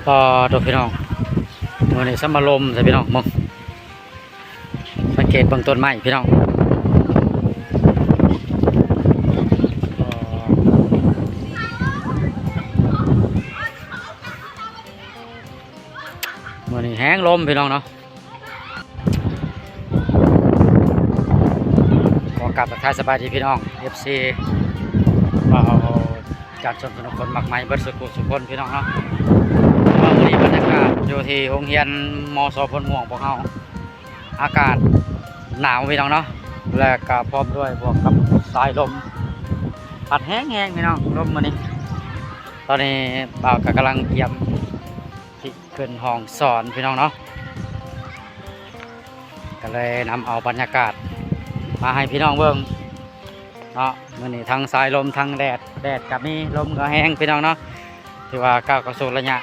พอตัวพี่น้องมือนี้สมาลมใส่พี่น้องมึงสังเกตเบื้องต้นไม้พี่น้องมือนี้แห้งลมพี่น้องเนาะขอกลับทักทายสบายดีพี่น้อง FC การชมสนุกคนมักไม้เบิดสุขุสุคนพี่น้องเนาะวันนี้บรรยากาศอยู่ที่โรงเรียนมส.พลม่วงพวกเราอากาศหนาวพี่น้องเนาะและก็พร้อมด้วยบวกกับสายลมพัดแห้งๆพี่น้องลมมื้อนี้ตอนนี้บ่าวก็กำลังเตรียมที่ขึ้นห้องสอนพี่น้องเนาะก็เลยนำเอาบรรยากาศมาให้พี่น้องเบิ่งเนาะมื้อนี้ทั้งสายลมทั้งแดดกับมีลมก็แห้งพี่น้องเนาะที่ว่าก้าวเข้าสู่ระยะ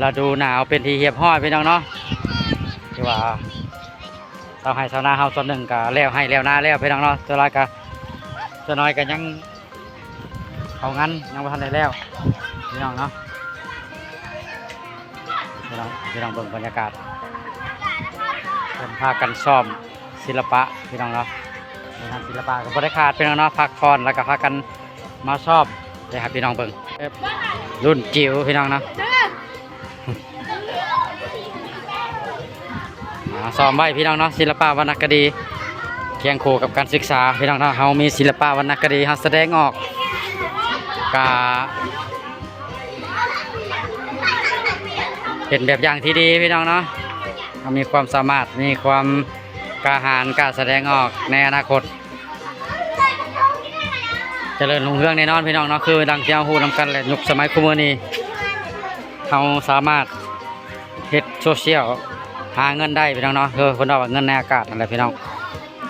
ฤดูหนาวเป็นที่เหียบห้อยพี่น้องเนาะที่ว่าชาวไร่ชาวนาเฮาส่วนหนึ่งก็แล้วให้แล้วนาแล้วพี่น้องเนาะตัวไรก็ตัวน้อยก็ยังเอางั้นยังบ่ทันได้แล้วพี่น้องเนาะพี่น้องเบิ่งบรรยากาศเพิ่นพากันซ้อมศิลปะพี่น้องเนาะงานศิลปะก็บ่ได้ขาดพี่น้องเนาะพักผ่อนแล้วก็พากันมาซ้อมเลยครับพี่น้องเบิ่งรุ่นจิ๋วพี่น้องเนาะซ้อมไว้พี่น้องเนาะศิลปะวรรณคดีเคียงคู่กับการศึกษาพี่น้องเนาะเฮามีศิลปะวรรณคดีเฮาแสดงออกกาเป็นแบบอย่างที่ดีพี่น้องเนาะเฮามีความสามารถมีความกล้าหาญกล้าแสดงออกในอนาคตเจริญรุ่งเรืองแน่นอนพี่น้องเนาะคือดังที่เฮาฮู้นำกันแหละยุคสมัยคุมื้อนี้เฮาสามารถเฮ็ดโซเชียลหาเงินได้พี่น้องเนาะคือคนเราว่าเงินในอากาศนั่นแหละพี่น้อง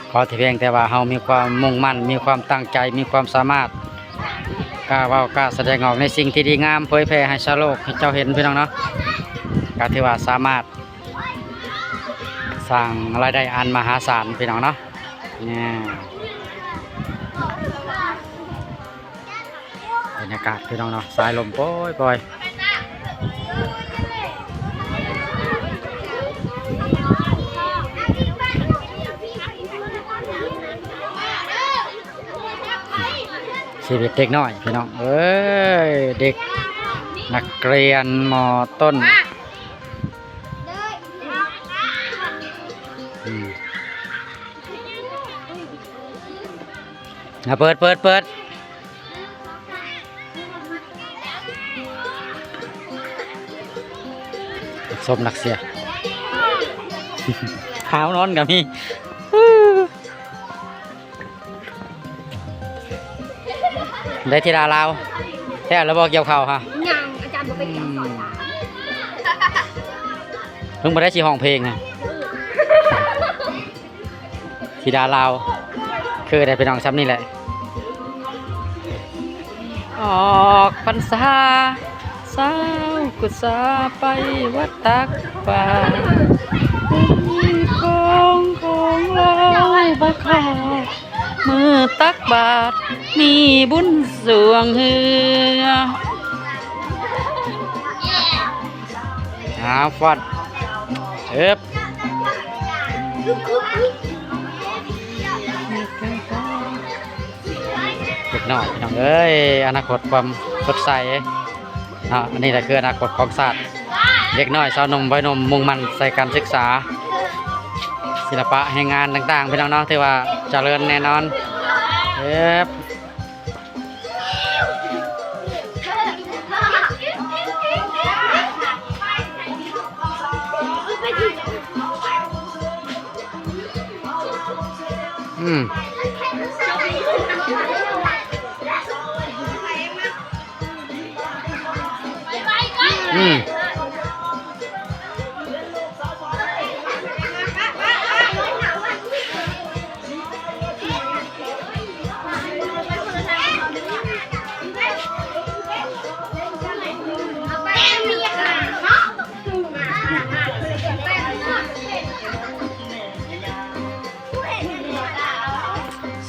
ขอที่เพียงแต่ว่าเฮามีความมุ่งมั่นมีความตั้งใจมีความสามารถกล้าเว้ากล้าแสดงออกในสิ่งที่ดีงามเผยแพร่ให้ชาวโลกให้เจ้าเห็นพี่น้องเนาะก็ถือว่าสามารถสร้างรายได้อันมหาศาลพี่น้องเนาะเนี่ยบรรยากาศพี่น้องเนาะสายลมปล่อยชีวิตเด็กน้อยพี่น้องเอ้ยเด็กนักเรียนม.ต้นเปิดสมนักเสียขาวนอนกับมีได้ทีดาลาวแท้แล้วบอกเกี่ยวเข่าค่ะยังอาจารย์บอกไปเกี่ยวสอนลาเพิ่งมาได้ชีห้องเพลงไงทีดาลาวคือได้ไปน้องซ้ำนี่แหละออกพรรษาสาวกุศลไปวัดตักบาตรของเราบ่ขาดมือตักบาตรมีบุญสวงเฮือฟัดเด็กน้อยน้องเอ้ยอนาคตความสดใสอันนี้แหละคืออนาคตของศาสตร์เด็กน้อยสาวหนุ่มวัยหนุ่มมุ่งมั่นใส่การศึกษาศิลปะแห่งงานต่างๆพี่น้องๆที่ว่าเจริญแน่นอน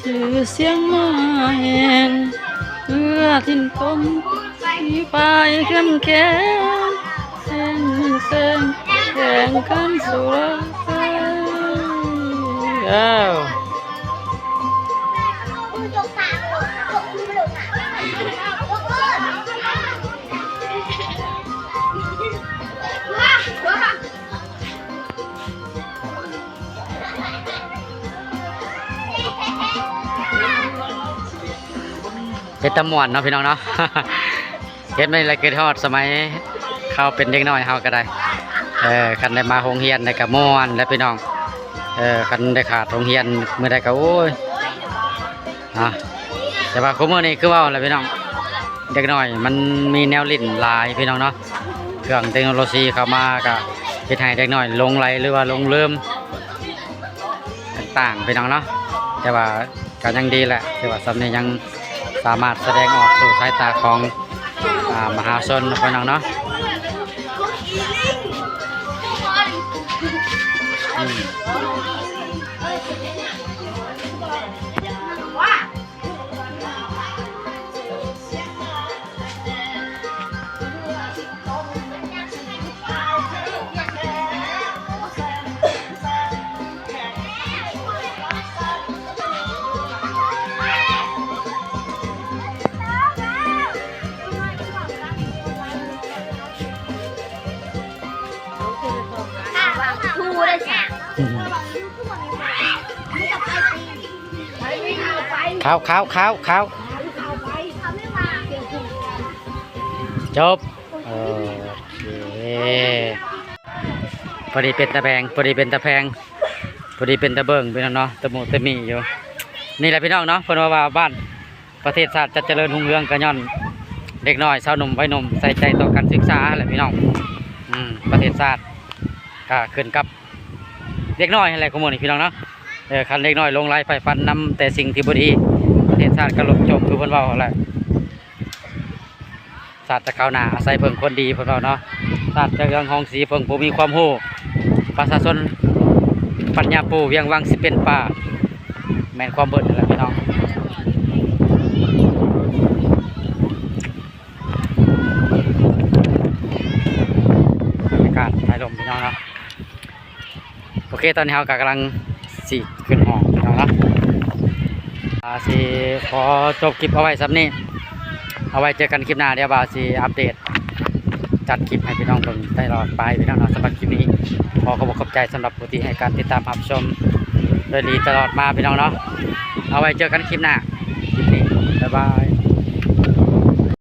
ชื่อเสียงมาแห่งเอื้อ ทิ้นตมมีไฟเข้มแข็งแสงแสงแข่งกันสู่รักใครอ้าวเฮ็ดตะม่วนเนาะพี่น้องเนาะ เฮ็ดไม่ละเกิดฮอดสมัยเขาเป็นเด็กน้อยเฮาก็ได้คันได้มาโรงเรียนได้ก็ม่วนแล้วพี่น้องคันได้ขาดโรงเรียนมื้อใดก็โอ้ยแต่ว่าคุมื้อนี้คือเว้าแหละพี่น้องเด็กน้อยมันมีแนวลิ้นหลายพี่น้องเนาะเครื่องเทคโนโลยีเข้ามาก็เฮ็ดให้เด็กน้อยหลงไหลหรือว่าหลงลืมต่างๆพี่น้องเนาะแต่ว่าก็ยังดีแหละที่ว่าสำนี้ยังสามารถแสดงออกสู่สายตาของมหาชนพี่น้องเนาะทูเลยค่ะ ข้าวจบโอเคพอดีเป็นตะแพงพอดีเป็นตะแพงพอดีเป็นตะเบิงพี่น้องเนาะตะหมูตะมีอยู่นี่แหละพี่น้องเนาะเพิ่นว่าบ้านประเทศชาติจะเจริญรุ่งเรืองก็ย้อนเด็กน้อยสาวหนุ่มวัยหนุ่มใส่ใจต่อการศึกษาแหละพี่น้องประเทศชาติก็ขึ้นกับเด็กน้อยอะไรของหมู่นี่พี่น้องเนาะคันเด็กน้อยลงไหลไฟฟันนำแต่สิ่งที่บ่ดีประเทศชาติก็ล่มจมคือเพิ่นเว้าแหละศาสตร์จะก้าวหน้าอาศัยเพิ่งคนดีเพิ่นเว้าเนาะศาสตร์จะเรื่องของสีเพิ่งผู้มีความรู้ประชาชนปัญญาปูเวียงวังสิเป็นป่าแม่นความเบิดนั่นแหละพี่น้องบรรยากาศถ่ายลมพี่น้องเนาะโอเคตอนนี้เรากำลังสิขึ้นห้องพี่น้องเนาะสิขอจบคลิปเอาไว้ซ้ำนี้เอาไว้เจอกันคลิปหน้าเดี๋ยวบ่าวสิอัปเดตจัดคลิปให้พี่น้องเบิ่งตลอดไปพี่น้องเนาะสำหรับคลิปนี้ขอขอบใจสำหรับผู้ที่ให้การติดตามรับชมโดยดีตลอดมาพี่น้องเนาะเอาไว้เจอกันคลิปหน้าคลิปนี้บ๊ายบาย